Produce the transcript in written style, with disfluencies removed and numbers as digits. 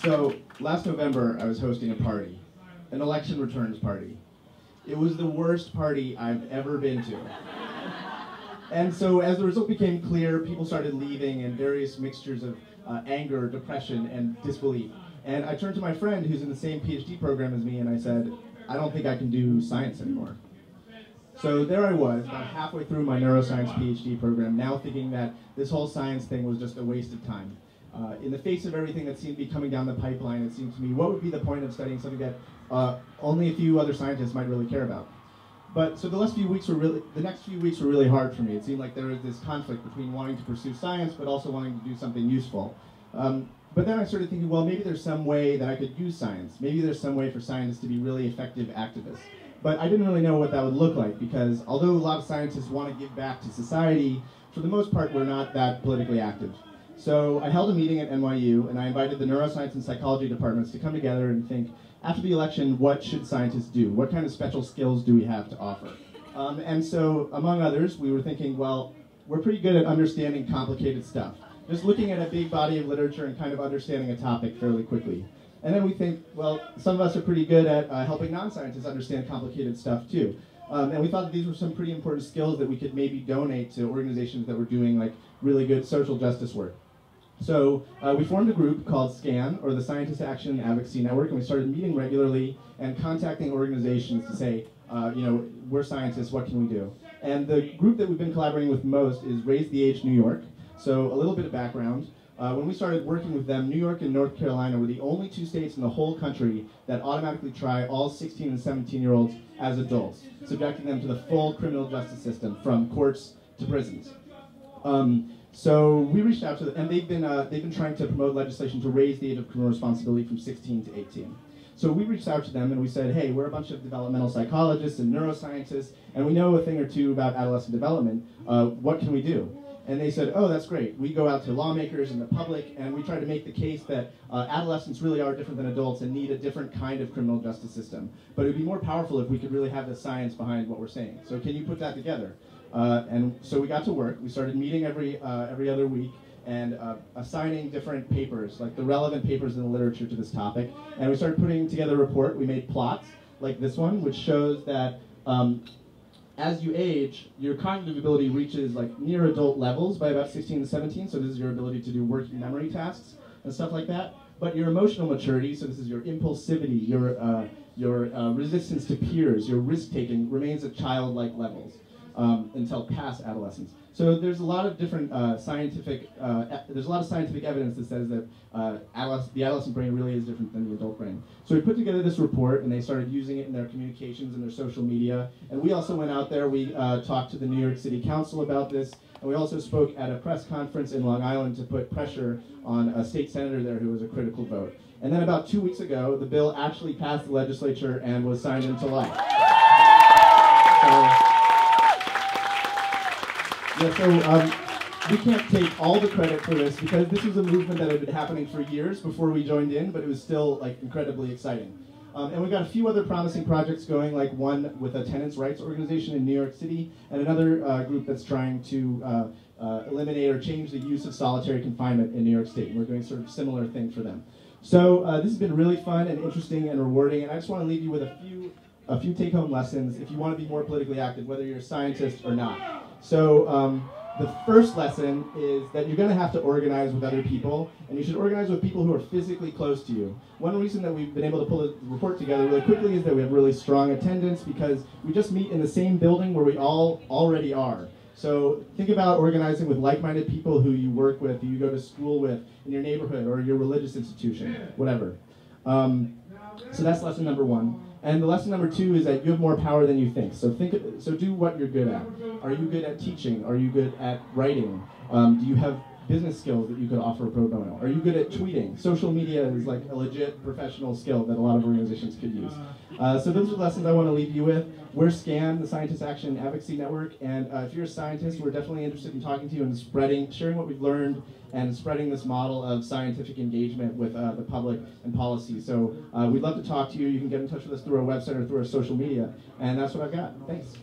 So last November, I was hosting a party, an election returns party. It was the worst party I've ever been to. And so as the result became clear, people started leaving in various mixtures of anger, depression, and disbelief. And I turned to my friend who's in the same PhD program as me, and I said, I don't think I can do science anymore. So there I was, about halfway through my neuroscience PhD program, now thinking that this whole science thing was just a waste of time. In the face of everything that seemed to be coming down the pipeline, it seemed to me, what would be the point of studying something that only a few other scientists might really care about? But so the next few weeks were really hard for me. It seemed like there was this conflict between wanting to pursue science, but also wanting to do something useful. But then I started thinking, well, maybe there's some way that I could use science. Maybe there's some way for scientists to be really effective activists. But I didn't really know what that would look like, because although a lot of scientists want to give back to society, for the most part, we're not that politically active. So I held a meeting at NYU, and I invited the neuroscience and psychology departments to come together and think, after the election, what should scientists do? What kind of special skills do we have to offer? And so, among others, we were thinking, well, we're pretty good at understanding complicated stuff. Just looking at a big body of literature and kind of understanding a topic fairly quickly. And then we think, well, some of us are pretty good at helping non-scientists understand complicated stuff too. And we thought that these were some pretty important skills that we could maybe donate to organizations that were doing like really good social justice work. So we formed a group called ScAAN, or the Scientist Action and Advocacy Network, and we started meeting regularly and contacting organizations to say, you know, we're scientists, what can we do? And the group that we've been collaborating with most is Raise the Age New York. So a little bit of background. When we started working with them, New York and North Carolina were the only two states in the whole country that automatically try all 16 and 17-year-olds as adults, subjecting them to the full criminal justice system, from courts to prisons. So we reached out to them, and they've been trying to promote legislation to raise the age of criminal responsibility from 16 to 18. So we reached out to them and we said, hey, we're a bunch of developmental psychologists and neuroscientists, and we know a thing or two about adolescent development. What can we do? And they said, oh, that's great. We go out to lawmakers and the public, and we try to make the case that adolescents really are different than adults and need a different kind of criminal justice system. But it would be more powerful if we could really have the science behind what we're saying. So can you put that together? And so we got to work. We started meeting every other week and assigning different papers, like the relevant papers in the literature to this topic. And we started putting together a report. We made plots like this one, which shows that as you age, your cognitive ability reaches like near adult levels by about 16 to 17. So this is your ability to do working memory tasks and stuff like that. But your emotional maturity, so this is your impulsivity, your resistance to peers, your risk-taking, remains at childlike levels until past adolescence. So there's a lot of different scientific evidence that says that the adolescent brain really is different than the adult brain. So we put together this report, and they started using it in their communications and their social media. And we also went out there. We talked to the New York City Council about this, and we also spoke at a press conference in Long Island to put pressure on a state senator there who was a critical vote. And then about 2 weeks ago, the bill actually passed the legislature and was signed into law. We can't take all the credit for this, because this was a movement that had been happening for years before we joined in, but it was still like incredibly exciting. And we got a few other promising projects going, like one with a tenants' rights organization in New York City, and another group that's trying to eliminate or change the use of solitary confinement in New York State. And we're doing sort of similar thing for them. So this has been really fun and interesting and rewarding, and I just want to leave you with a few take-home lessons if you want to be more politically active, whether you're a scientist or not. So the first lesson is that you're going to have to organize with other people, and you should organize with people who are physically close to you. One reason that we've been able to pull the report together really quickly is that we have really strong attendance, because we just meet in the same building where we all already are. So think about organizing with like-minded people who you work with, who you go to school with, in your neighborhood or your religious institution, whatever. So that's lesson number one. And the lesson number two is that you have more power than you think. So do what you're good at. Are you good at teaching? Are you good at writing? Do you have business skills that you could offer pro bono? Are you good at tweeting? Social media is like a legit professional skill that a lot of organizations could use. So those are the lessons I want to leave you with. We're ScAAN, the Scientist Action and Advocacy Network, and if you're a scientist, we're definitely interested in talking to you and sharing what we've learned and spreading this model of scientific engagement with the public and policy. So we'd love to talk to you. You can get in touch with us through our website or through our social media, and that's what I've got. Thanks.